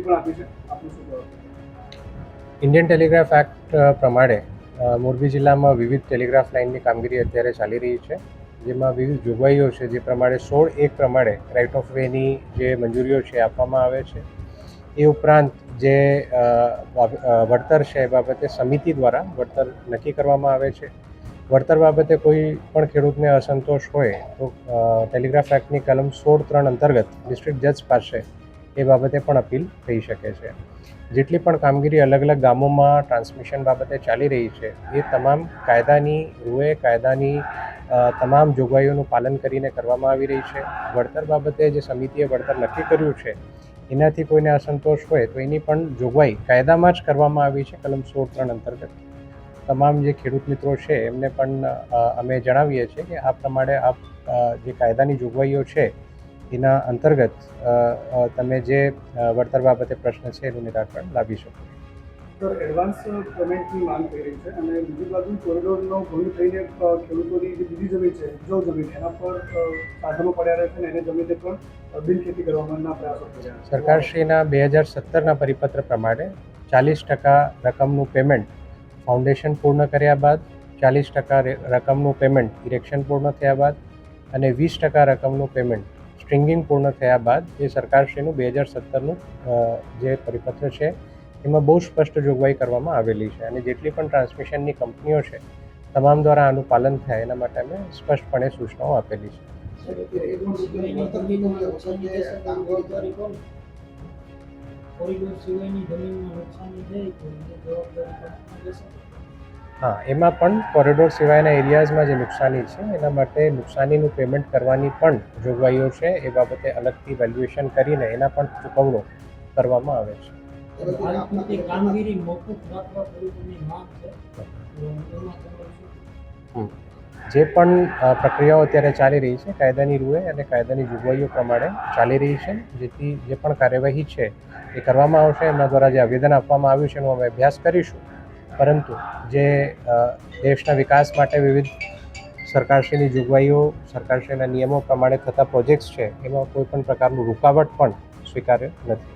પણ આપી છે, આપનું શું કહેવું? ઇન્ડિયન ટેલિગ્રાફ એક્ટ પ્રમાણે મોરબી જિલ્લામાં વિવિધ ટેલિગ્રાફ લાઇનની કામગીરી અત્યારે ચાલી રહી છે, જેમાં વિવિધ જોગવાઈઓ છે, જે પ્રમાણે 16(1) પ્રમાણે રાઇટ ઓફ વેની જે મંજૂરીઓ છે આપવામાં આવે છે. એ ઉપરાંત જે વળતર છે એ બાબતે સમિતિ દ્વારા વળતર નક્કી કરવામાં આવે છે. વળતર બાબતે કોઈ પણ ખેડૂતને અસંતોષ હોય તો ટેલિગ્રાફ એક્ટની કલમ 16(3) અંતર્ગત ડિસ્ટ્રિક્ટ જજ પાસે એ બાબતે પણ અપીલ થઈ શકે છે. જેટલી પણ કામગીરી અલગ અલગ ગામોમાં ટ્રાન્સમિશન બાબતે ચાલી રહી છે, એ તમામ કાયદાની રૂએ કાયદાની તમામ જોગવાઈઓનું પાલન કરીને કરવામાં આવી રહી છે. વળતર બાબતે જે સમિતિએ વળતર નક્કી કર્યું છે, એનાથી કોઈને અસંતોષ હોય તો એની પણ જોગવાઈ કાયદામાં જ કરવામાં આવી છે કલમ 16(3) અંતર્ગત. તમામ જે ખેડૂત મિત્રો છે એમને પણ અમે જણાવીએ છીએ કે આ પ્રમાણે આપ જે કાયદાની જોગવાઈઓ છે એના અંતર્ગત તમે જે વળતર બાબતે પ્રશ્ન છે એનું નિરાકરણ લાવી શકો છો. સર, એડવાન્સ પેમેન્ટની માંગ થઈ રહી છે અને બીજી બાજુ કોરિડોરનો ભંગ થઈને ખેડૂતોની જે બીજી જમીન છે, ઉપજાઉ જમીન, એના પર સાધનો પડ્યા રહે છે અને એને જમીને પણ બિનખેતી કરવાના પ્રયાસો થઈ રહ્યા છે. સરકારશ્રીના 2017ના પરિપત્ર પ્રમાણે 40% રકમનું પેમેન્ટ ફાઉન્ડેશન પૂર્ણ કર્યા બાદ, 40% રકમનું પેમેન્ટ ઇરેક્શન પૂર્ણ થયા બાદ અને 20% રકમનું પેમેન્ટ સ્ટ્રિંગિંગ પૂર્ણ થયા બાદ એ સરકારશ્રીનું 2017નું જે પરિપત્ર છે એમાં બહુ સ્પષ્ટ જોગવાઈ કરવામાં આવેલી છે અને જેટલી પણ ટ્રાન્સમિશનની કંપનીઓ છે તમામ દ્વારા આનું પાલન થાય એના માટે અમે સ્પષ્ટપણે સૂચનાઓ આપેલી છે. હા, એમાં પણ કોરિડોર સિવાયના એરિયાઝમાં જે નુકસાની છે એના માટે નુકસાનીનું પેમેન્ટ કરવાની પણ જોગવાઈઓ છે. એ બાબતે અલગથી વેલ્યુએશન કરીને એના પણ ચૂકવણો કરવામાં આવે છે. જે પણ પ્રક્રિયાઓ અત્યારે ચાલી રહી છે કાયદાની રૂએ અને કાયદાની જોગવાઈઓ પ્રમાણે ચાલી રહી છે, જેથી જે પણ કાર્યવાહી છે એ કરવામાં આવશે. એમના દ્વારા જે આવેદન આપવામાં આવ્યું છે એનો અમે અભ્યાસ કરીશું, પરંતુ જે દેશના વિકાસ માટે વિવિધ સરકારશ્રીની જોગવાઈઓ, સરકારશ્રીના નિયમો પ્રમાણે થતા પ્રોજેક્ટ્સ છે એમાં કોઈ પણ પ્રકારનું રૂકાવટ પણ સ્વીકાર્ય નથી.